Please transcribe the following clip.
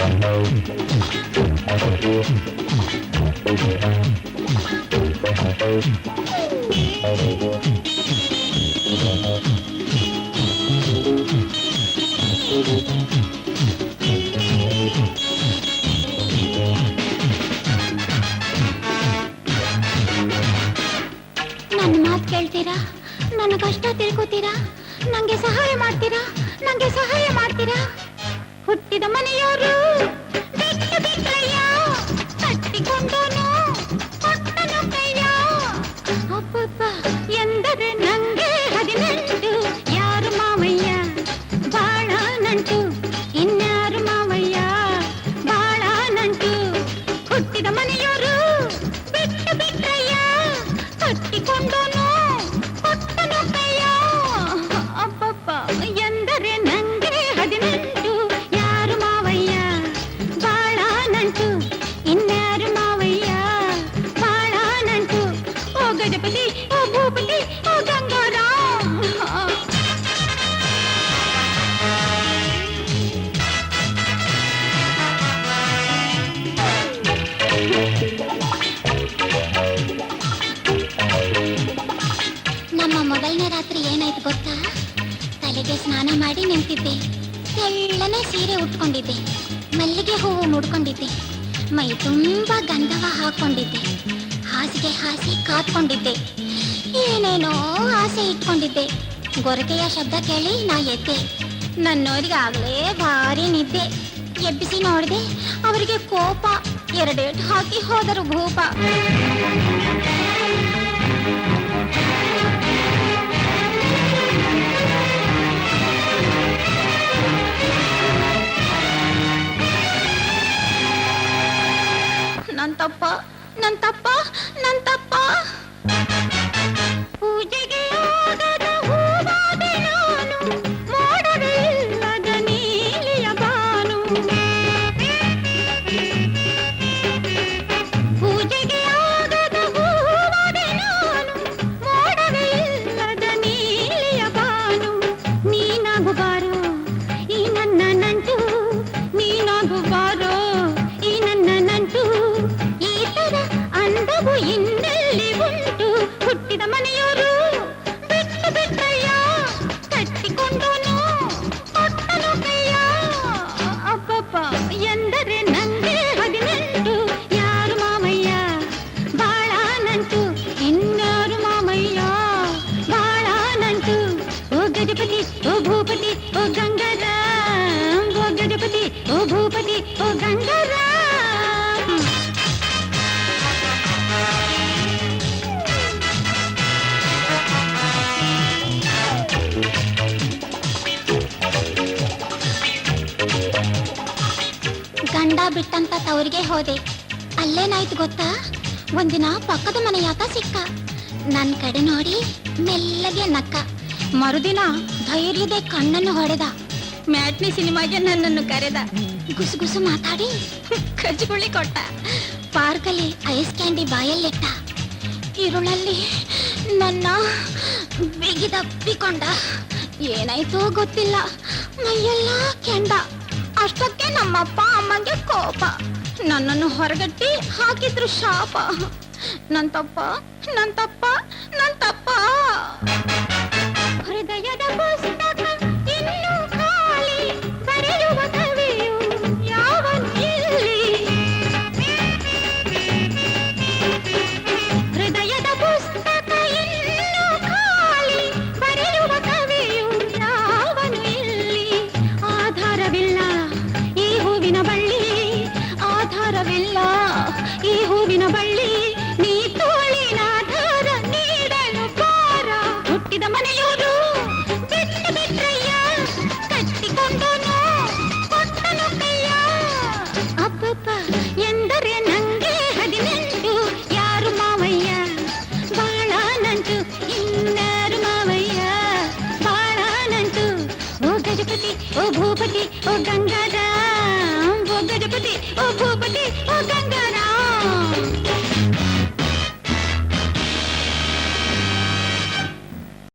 ನನ್ನ ಮಾತು ಕೇಳ್ತೀರಾ? ನನ್ನ ಕಷ್ಟ ತಿಳ್ಕೊತೀರಾ? ನಂಗೆ ಸಹಾಯ ಮಾಡ್ತೀರಾ? ಹುಟ್ಟಿದ ಮನೆಯವರು ಬಿಟ್ಟು ಬಿಟ್ರಯ್ಯ, ಕಟ್ಟಿಕೊಂಡೋನು ಕೊಟ್ಟನು ಕೈಯ. ಅಪ್ಪಪ್ಪ ಎಂದರೆ ನಂಗೆ 18, ಯಾರು ಮಾವಯ್ಯ ಬಾಳ ನಂಟು, ಇನ್ಯಾರು ಮಾವಯ್ಯ ಬಾಳ ನಂಟು. ಹುಟ್ಟಿದ ಮನೆಯವರು ಬಿಟ್ಟು ಬಿಟ್ರಯ್ಯ, ಕಟ್ಟಿಕೊಂಡೋನು ಕೊಟ್ಟನು ಕೈಯ. ಅಪ್ಪಪ್ಪ ಎಂದರೆ ನಂಗೆ 18, ಯಾರು ಮಾವಯ್ಯ ಬಾಳ ನಂಟು, ಇನ್ಯಾರು ಮಾವಯ್ಯ ಬಾಳ ನಂಟು. ಓ ಗಜಪತಿ, ಓ ಭೂಪತಿ, ಓ ಗಂಗಾರಾಮ್. ನಮ್ಮ ಮೊದಲನೇ ರಾತ್ರಿ ಏನಾಯ್ತು ಗೊತ್ತಾ? ತಲೆಗೆ ಸ್ನಾನ ಮಾಡಿ ನಿಂತಿದ್ದೆ, ತೆಳ್ಳನೆ ಸೀರೆ ಉಟ್ಕೊಂಡಿದ್ದೆ, ಮಲ್ಲಿಗೆ ಹೂವು ಮುಡ್ಕೊಂಡಿದ್ದೆ, ಮೈ ತುಂಬಾ ಗಂಧವ ಹಾಕೊಂಡಿದ್ದೆ, ಹಾಸಿಗೆ ಹಾಸಿ ಕಾತ್ಕೊಂಡಿದ್ದೆ, ಏನೇನೋ ಆಸೆ ಇಟ್ಕೊಂಡಿದ್ದೆ. ಗೊರಕೆಯ ಶಬ್ದ ಕೇಳಿ ನಾ ಎದ್ದೆ. ನನ್ನೋರಿಗೆ ಆಗ್ಲೇ ಭಾರಿ ನಿದ್ದೆ. ಎಬ್ಬಿಸಿ ನೋಡಿದೆ, ಅವರಿಗೆ ಕೋಪ. 2 ಏಟು ಹಾಕಿ ಹೋದರು ಭೂಪ. ನನ್ ತಪ್ಪ. ಪೂಜೆಗೆ ಆಗದ ಹೂವಾದೆ ನಾನು, ಮೋಡವಿಲ್ಲದ ನೀಲಿಯ ಬಾನು. ಪೂಜೆಗೆ ಆಗದ ಹೂವಾದೆ ನಾನು, ಮೋಡವಿಲ್ಲದ ನೀಲಿಯ ಬಾನು. ನೀನಾಗು ಬಾರೋ ಈ ನನ್ನ ನಂಟು, ನೀನಾಗು ಬಾರೋ ಈ ನನ್ನ ನಂಟು. ಈ ತರ ಅಂದವು ಇನ್ನೆಲ್ಲಿ ಉಂಟು? ಹುಟ್ಟಿದ ಮನೆಯವರು ಬಿಟ್ಟು ಬಿಟ್ರಯ್ಯ, ಕಟ್ಟಿಕೊಂಡೋನು ಕೊಟ್ಟನು ಕೈಯ. ಅಪ್ಪಪ್ಪ ಎಂದರೆ ನಂಗೆ 18, ಯಾರು ಮಾವಯ್ಯ ಬಾಳ ನಂಟು, ಇನ್ಯಾರು ಮಾವಯ್ಯ ಬಾಳ ನಂಟು. ಓ ಗಜಪತಿ, ಓ ಭೂಪತಿ, ಓ ಗಂಗಾರಾಮ್. ಓ ಗಜಪತಿ, ಓ ಭೂಪತಿ, ಓ ಗಂಗಾರಾಮ್. ಗಂಡ ಬಿಟ್ಟಂತ ತವರಿಗೆ ಹೋದೆ. ಅಲ್ಲೇನಾಯ್ತು ಗೊತ್ತಾ? ಒಂದಿನ ಪಕ್ಕದ ಮನೆಯಾತ ಸಿಕ್ಕ, ನನ್ ಕಡೆ ನೋಡಿ ಮೆಲ್ಲಗೆ ನಕ್ಕ. ಮರುದಿನ ಧೈರ್ಯದ ಕಣ್ಣನ್ನು ಹೊಡೆದ. ಮ್ಯಾಟ್ನಿ ಸಿನಿಮಾಗೆ ನನ್ನನ್ನು ಕರೆದ. ಗುಸುಗುಸು ಮಾತಾಡಿ ಕಜ್ಜುಗುಳಿ ಕೊಟ್ಟ. ಪಾರ್ಕಲ್ಲಿ ಐಸ್ ಕ್ಯಾಂಡಿ ಬಾಯಲ್ಲಿಟ್ಟ. ಇರುಳಲ್ಲಿ ನನ್ನ ಬಿಗಿದಪ್ಪಿಕೊಂಡ. ಏನಾಯ್ತೋ ಗೊತ್ತಿಲ್ಲ, ಮೈಯೆಲ್ಲ ಕೆಂಡ. ಅಷ್ಟಕ್ಕೆ ನಮ್ಮಪ್ಪ ಅಮ್ಮಗೆ ಕೋಪ. ನನ್ನನ್ನು ಹೊರಗಟ್ಟಿ ಹಾಕಿದ್ರು ಶಾಪ. ನನ್ ತಪ್ಪ. ಹೃದಯದ ಪುಸ್ತಕ ಇನ್ನೂ ಖಾಲಿ, ಬರೆಯುವ ಕವಿಯು ಯಾವನು ಇಲ್ಲಿ? ಹೃದಯದ ಪುಸ್ತಕ ಇನ್ನೂ ಖಾಲಿ, ಬರೆಯುವ ಕವಿಯು ಯಾವನು ಇಲ್ಲಿ? ಆಧಾರವಿಲ್ಲ ಈ ಹೂವಿನ ಬಳ್ಳಿ, ಆಧಾರವಿಲ್ಲ ಈ ಹೂವಿನ ಬಳ್ಳಿ. ನೀ ತೋಳಿನ ಆಧಾರ ನೀಡಲು ಪಾರ. ಹುಟ್ಟಿದ ಮನೆಯವರು ಬಿಟ್ಟು ಬಿಟ್ರಯ್ಯ, ಕಟ್ಟಿಕೊಂಡೋನು ಕೊಟ್ಟನು ಕೈಯ. ಅಪ್ಪಪ್ಪ ಎಂದರೆ ನಂಗೆ 18, ಯಾರು ಮಾವಯ್ಯ ಬಾಳ ನಂಟು, ಇನ್ಯಾರು ಮಾವಯ್ಯ ಬಾಳ ನಂಟು. ಓ ಗಜಪತಿ, ಓ ಭೂಪತಿ, ಓ ಗಂಗಾಧರ.